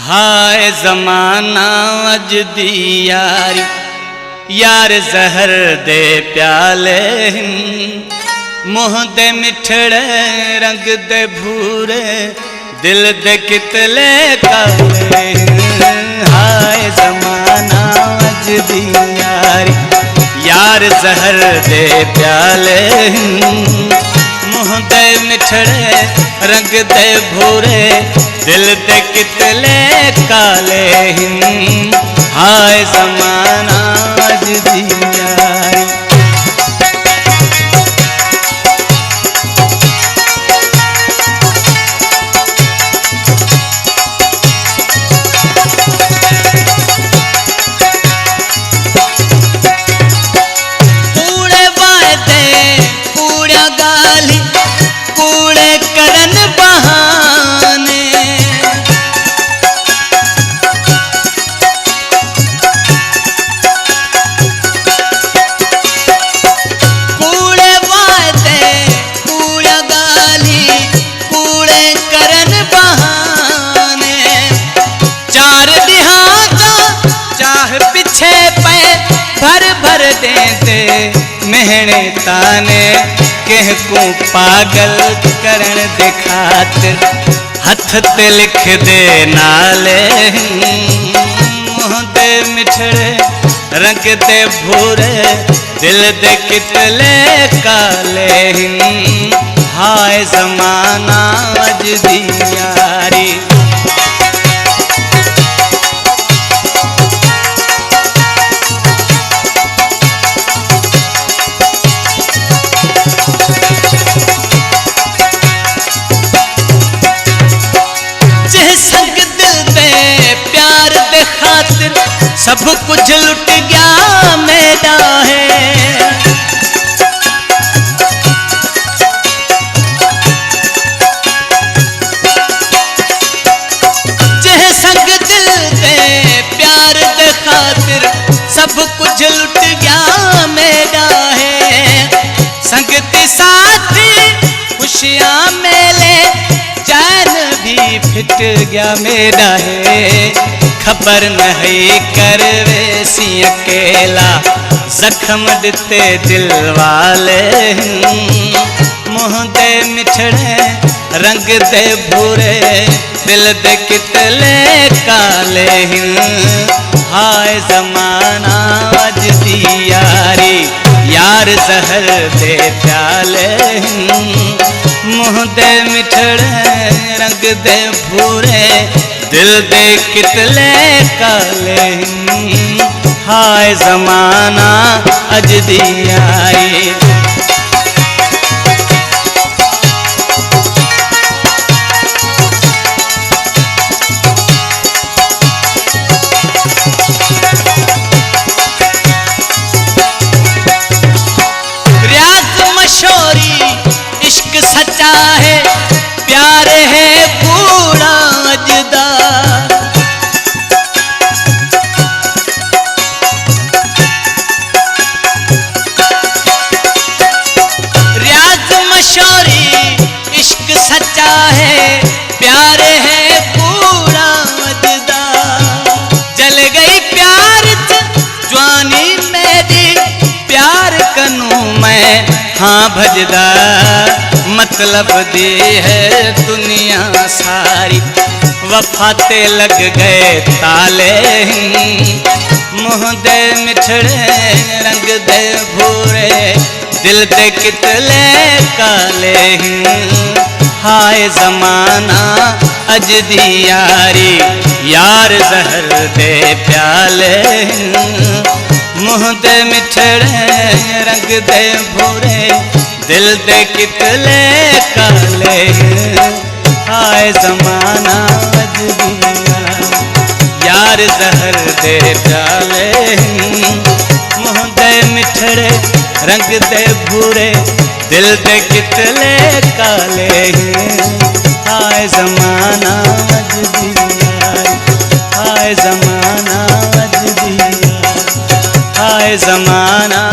हाय जमाना अज दी यारी, यार जहर दे प्याले मुँह दे मिठड़े रंग दे भूरे दिल दे कितले काले। हाय जमाना अज दी यारी, यार जहर दे प्याले मुँह दे मिठड़े रंग दे भूरे दिल दे कितले काले। हाय जमाना अज दी यारी। कूड़े वादे कूड़ा गाली कूड़े करन बहाने, कूड़े वादे कूड़ा गाली कूड़े करन बहाने। चार दिहाता चाह पिछे पे भर भर देते मेहने ताने कह को पागल करण दे खातिर हथ ते लिख दे नाले। मुँह दे मिठड़े रंग दे भूरे दिल दे कितले काले। हाय जमाना अज दी यारी। संग दिल दे प्यार दे खातिर सब कुछ लुट गया मेरा है। जे संग दिल दे प्यार दे खातिर सब कुछ लुट गया मेरा है। संगती साथी खुशियां मेले चैन भी फिट गया मेरा है। खबर नहीं करवे सी अकेला जख्म दिते दिल वाले। मुँह दे मिठड़े रंग दे भूरे दिल दे कितले काले। हाय जमाना अज दी यारी, यार जहर दे प्याले मुँह दे मिठड़े रंग दे भूरे दिल दे कितले काले। हाय जमाना अज दी यारी। रियाज मशोरी इश्क सच्चा है प्यार है पूरा अजदा। रियाज मशोरी इश्क सच्चा है प्यार है पूरा अजदा। जल गई प्यार जवानी मेरी प्यार कनू मैं हाँ भजदा। मतलब दी है दुनिया सारी वफाते लग गए ताले। मुँह दे मिठड़े रंग दे भूरे दिल दे कितले काले। हाय जमाना अज दी यारी, यार जहर दे प्याले मुँह दे मिठड़े रंग दे भूरे दिल दे कितले काले। हाय जमाना अज दी यारी, यार जहर दे प्याले मुँह दे मिठड़े रंग दे भूरे दिल दे कितले काले। हाय जमाना अज दी यारी, हाय जमाना अज दी यारी, हाय जमाना